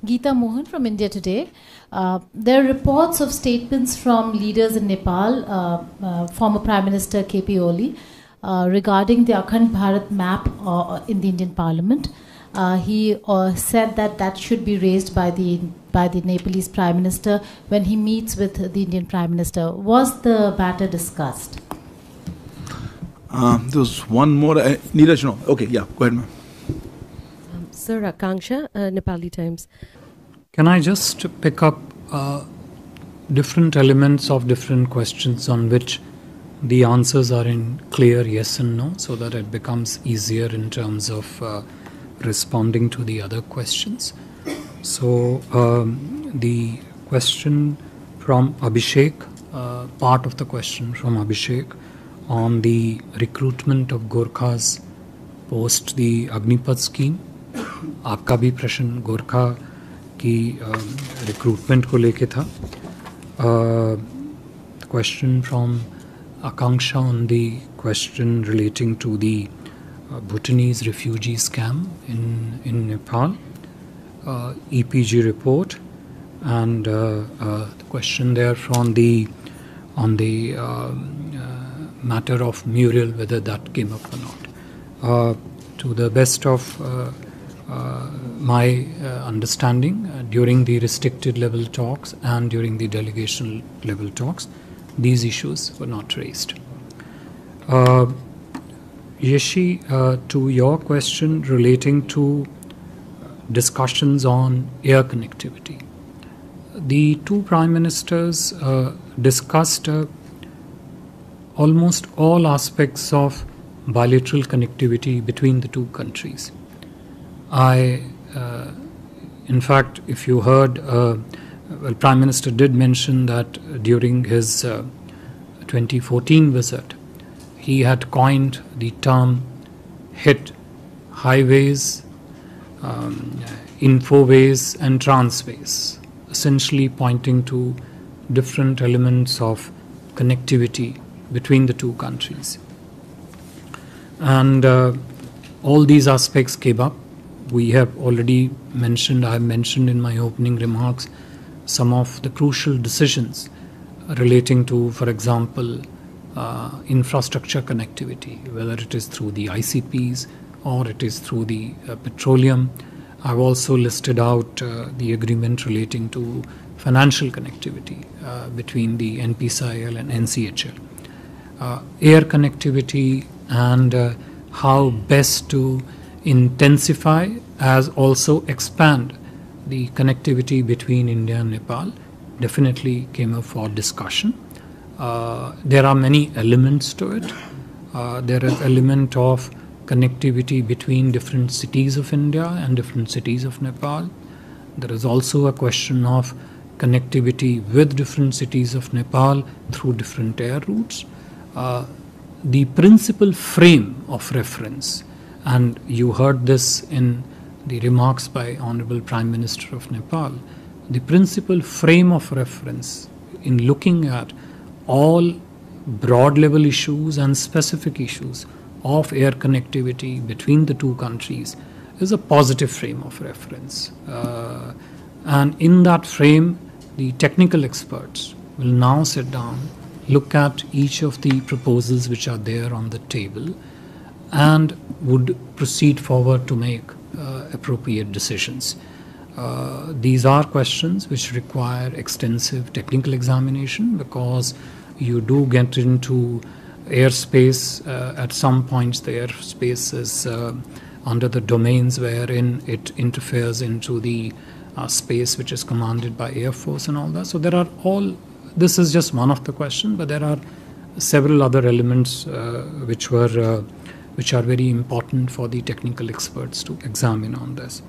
Geeta Mohan from India Today. There are reports of statements from leaders in Nepal, former Prime Minister KP Oli, regarding the Akhand Bharat map in the Indian Parliament. He said that that should be raised by the Nepalese Prime Minister when he meets with the Indian Prime Minister. Was the matter discussed? There was one more. Neeraj, no. Okay, yeah, go ahead, ma'am. Sir, Akanksha, Nepali Times. Can I just pick up different elements of different questions on which the answers are in clear yes and no, so that it becomes easier in terms of responding to the other questions? So the question from Abhishek, part of the question from Abhishek on the recruitment of Gorkhas post the Agnipath scheme. आपका भी प्रश्न गोरखा की recruitment को लेके था. Question from Akanksha on the question relating to the Bhutanese refugee scam in Nepal, EPG report, and the question there from on the matter of mural, whether that came up or not. To the best of my understanding, during the restricted level talks and during the delegation level talks, these issues were not raised. Yeshi, to your question relating to discussions on air connectivity, the two prime ministers discussed almost all aspects of bilateral connectivity between the two countries. In fact, if you heard, Prime Minister did mention that during his 2014 visit, he had coined the term HIT, highways, infoways and transways, essentially pointing to different elements of connectivity between the two countries. And all these aspects came up. We have already mentioned, I have mentioned in my opening remarks, some of the crucial decisions relating to, for example, infrastructure connectivity, whether it is through the ICPs or it is through the petroleum. I've also listed out the agreement relating to financial connectivity between the NPCIL and NCHL. Air connectivity and how best to intensify as also expand the connectivity between India and Nepal definitely came up for discussion. There are many elements to it. There is element of connectivity between different cities of India and different cities of Nepal. There is also a question of connectivity with different cities of Nepal through different air routes. The principal frame of reference, and you heard this in the remarks by Honorable Prime Minister of Nepal, the principal frame of reference in looking at all broad level issues and specific issues of air connectivity between the two countries is a positive frame of reference. And in that frame, the technical experts will now sit down, look at each of the proposals which are there on the table, and would proceed forward to make appropriate decisions. These are questions which require extensive technical examination, because you do get into airspace. At some points the airspace is under the domains wherein it interferes into the space which is commanded by Air Force and all that. So there are this is just one of the questions, but there are several other elements which are very important for the technical experts to examine on this.